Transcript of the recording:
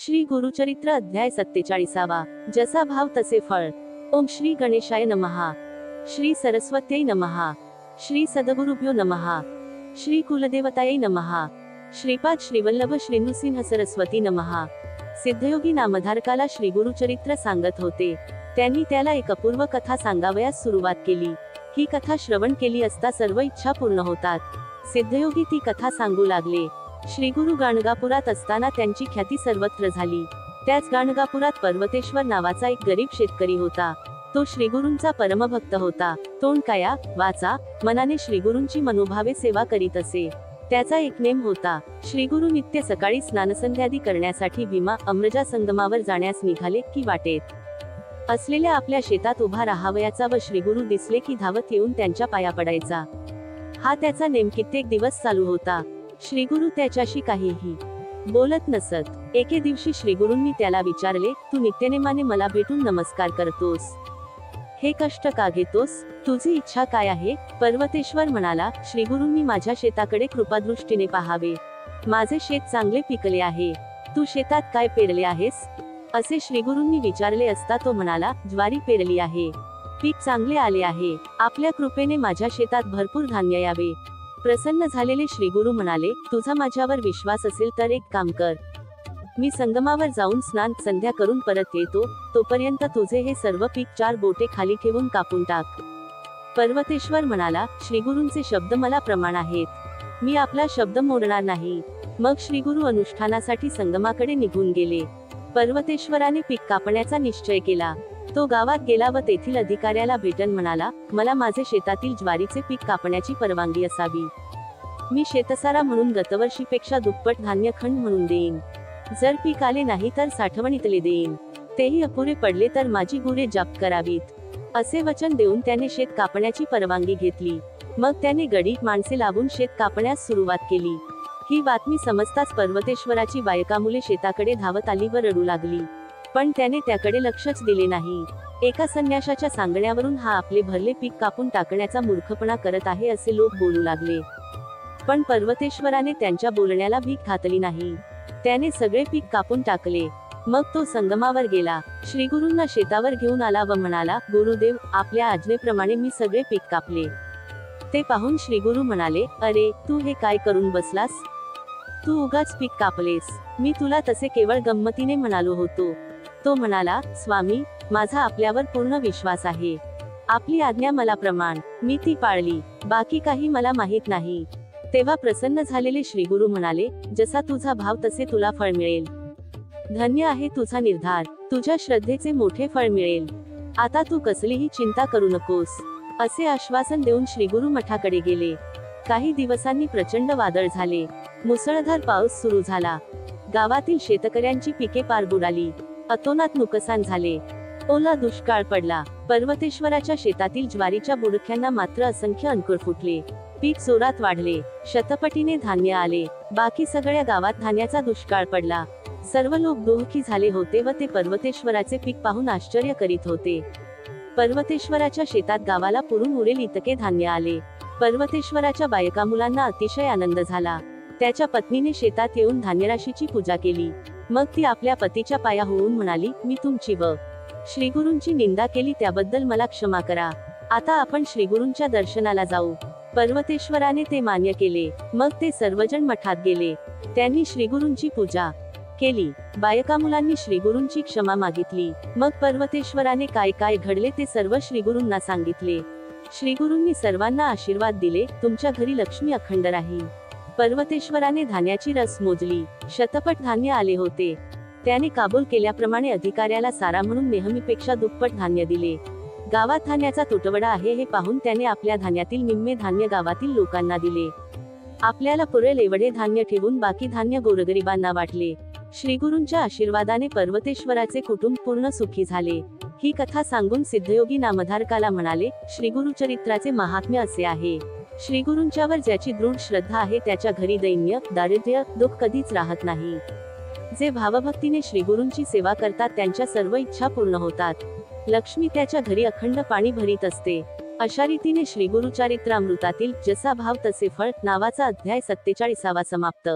श्री गुरुचरित्र अध्याय 47. जसा भाव तसे फळ. ओम श्री गणेशाय नमः. श्री सरस्वत्यै नमः. श्री सद्गुरुभ्यो नमः. श्री कुलदेवतायै नमः. श्रीपाद श्रीवल्लभ श्रीनृसिंह सरस्वती नमः. सिद्धयोगी नामधारकाला श्री गुरुचरित्र सांगत होते. त्यांनी त्याला एक अपूर्व कथा सांगावयास सुरुवात केली. ही कथा श्रवण केली असता सर्व इच्छा पूर्ण होतात. सिद्धयोगी ती कथा सांगू लागले. श्रीगुरु गाणगापुरात असताना त्यांची ख्याती सर्वत्र झाली. त्याच गाणगापुरात पर्वतेश्वर नावाचा एक गरीब शेतकरी होता. तो श्रीगुरूंचा परमभक्त होता. तोंड काया वाचा मनाने श्रीगुरूंची मनोभावे सेवा करीत असे. त्याचा एक नेम होता. श्रीगुरु नित्य सकाळी स्नानसंध्यादी करण्यासाठी भीमा अमृजा संगमावर जाण्यास निघाले की वाटेत असलेल्या आपल्या शेतात उभा राहावयाचा व श्रीगुरु दिसले की धावत येऊन त्यांच्या पाया पडायचा. हा त्याचा नेम कित्येक दिवस चालू होता. श्रीगुरु त्याच्याशी काहीही बोलत नसत. एके दिवशी श्रीगुरूंनी त्याला विचारले, तू नित्यनेमाने मला भेटून नमस्कार करतोस, हे कष्ट का घेतोस? तुझी इच्छा काय आहे? पर्वतेश्वर म्हणाला, श्रीगुरूंनी माझ्या शेताकडे कृपादृष्टीने पाहावे. माझे शेत चांगले पिकले आहे. तू शेतात काय पेरले आहेस? असे श्रीगुरूंनी विचारले असता तो म्हणाला, ज्वारी पेरली आहे. पीक चांगले आले आहे. आपल्या कृपेने माझ्या शेतात भरपूर धान्य यावे. प्रसन्न झालेले श्रीगुरु म्हणाले, तुझा माझ्यावर विश्वास असेल तर एक काम कर. मी संगमावर जाऊन स्नान संध्या करून परत येतो. तोपर्यंत तुझे हे सर्व पीक 4 बोटे खाली ठेवून कापून टाक. पर्वतेश्वर म्हणाला, श्रीगुरूंचे शब्द मला प्रमाण आहेत. मी आपला शब्द मोडणार नाही. मग श्रीगुरु अनुष्ठानासाठी संगमाकडे निघून गेले. पर्वतेश्वराने पीक कापण्याचा निश्चय केला. तो गावात गेला व तेथील अधिकाऱ्याला भेटून म्हणाला, मला माझे शेतातील ज्वारीचे पीक कापण्याची परवानगी असावी. मी शेतसारा म्हणून गतवर्षीपेक्षा दुप्पट धान्य खंड म्हणून देईन. जर पीक आले नाही तर साठवणीतले देईन. तेही अपुरे पडले तर माझी गुरे जप्त करावीत. असे वचन देऊन त्याने शेत कापण्याची परवानगी घेतली. मग त्याने गडी माणसे लावून शेत कापण्यास सुरुवात केली. ही बातमी समजताच पर्वतेश्वराची बायका मुले शेताकडे धावत आली व रडू लागली. पण त्याने त्याकडे लक्षच दिले नाही. एका संन्याशाच्या सांगण्यावरून हा आपले भरले पीक कापून टाकण्याचा मूर्खपणा करत आहे असे लोक बोलू लागले. पण पर्वतेश्वराने त्यांच्या बोलण्याला भीक घातली नाही. त्याने सगळे पीक कापून टाकले. मग तो संगमावर गेला. श्रीगुरूंना शेतावर घेऊन आला व म्हणाला, गुरुदेव, आपल्या आज्ञेप्रमाणे मी सगळे पीक कापले. ते पाहून श्रीगुरु म्हणाले, अरे, तू हे काय करून बसलास? तू उगाच पीक कापलेस. मी तुला तसे केवळ गंमतीने म्हणालो होतो. तो म्हणाला, स्वामी, माझा आपल्यावर पूर्ण विश्वास आहे. आपली आज्ञा मला प्रमाण. मी ती पाळली. बाकी काही मला माहित नाही. तेव्हा प्रसन्न झालेले श्रीगुरु म्हणाले, जसा तुझा भाव तसे तुला फळ मिळेल. धन्य आहे तुझा निर्धार. तुझ्या श्रद्धेचे मोठे फळ मिळेल. आता तू कसलीही चिंता करू नकोस. असे आश्वासन देऊन श्रीगुरु मठाकडे गेले. काही दिवसांनी प्रचंड वादळ झाले. मुसळधार पाऊस सुरू झाला. गावातील शेतकऱ्यांची पिके पार बुडाली. अतोनात नुकसान झाले. ओला दुष्काळ पडला. पर्वतेश्वराच्या शेतातील ज्वारीच्या बुडक्यांना मात्र असंख्य अंकुर फुटले. पीक जोरात वाढले. शतपटीने धान्य आले. बाकी सगळ्या गावात धान्याचा दुष्काळ पडला. सर्व लोक दुःखी झाले होते व ते पर्वतेश्वराचे पीक पाहून आश्चर्य करीत होते. पर्वतेश्वराच्या शेतात गावाला पुरून उरेल इतके धान्य आले. पर्वतेश्वराच्या बायका मुलांना अतिशय आनंद झाला. त्याच्या पत्नीने शेतात येऊन धान्यराशीची पूजा केली. मग ती आपल्या पतीच्या पाया होऊन म्हणाली, मी तुमची व श्रीगुरूंची निंदा केली त्याबद्दल मला क्षमा करा. आता आपण श्रीगुरूंच्या दर्शनाला जाऊ. पर्वतेश्वराने ते मान्य केले. मग ते सर्वजण मठात गेले. त्यांनी श्रीगुरूंची पूजा केली. बायका मुलांनी श्रीगुरूंची क्षमा मागितली. मग पर्वतेश्वराने काय काय घडले ते सर्व श्रीगुरूंना सांगितले. श्रीगुरूंनी सर्वांना आशीर्वाद दिले, तुमच्या घरी लक्ष्मी अखंड राहील. पर्वतेश्वराने धान्याची रस मोजली. शतपट धान्य आले होते. त्याने काबूल केल्याप्रमाणे अधिकाऱ्याला सारा म्हणून नेहमीपेक्षा दुप्पट धान्य दिले. गावात धान्याचा तुटवडा आहे हे पाहून त्याने आपल्या धान्यातील निम्मे धान्य गावातील लोकांना दिले. आपल्याला पुरेल एवढे धान्य ठेवून बाकी धान्य गोरगरिबांना वाटले. श्रीगुरूंच्या आशीर्वादाने पर्वतेश्वराचे कुटुंब पूर्ण सुखी झाले. ही कथा सांगून सिद्धयोगी नामधारकाला म्हणाले, श्रीगुरुचरित्राचे महात्म्य असे आहे. श्रीगुरूंच्यावर ज्याची दृढ श्रद्धा आहे त्याच्या घरी दैन्य, दारिद्र्य, दुःख कधीच राहत नाही. जे भावभक्तीने श्रीगुरूंची सेवा करतात त्यांच्या सर्व इच्छा पूर्ण होतात. लक्ष्मी त्याच्या घरी अखंड पाणी भरीत असते. अशा रीतीने श्रीगुरुचरित्रामृतातील जसा भाव तसे फळ नावाचा अध्याय 47 समाप्त.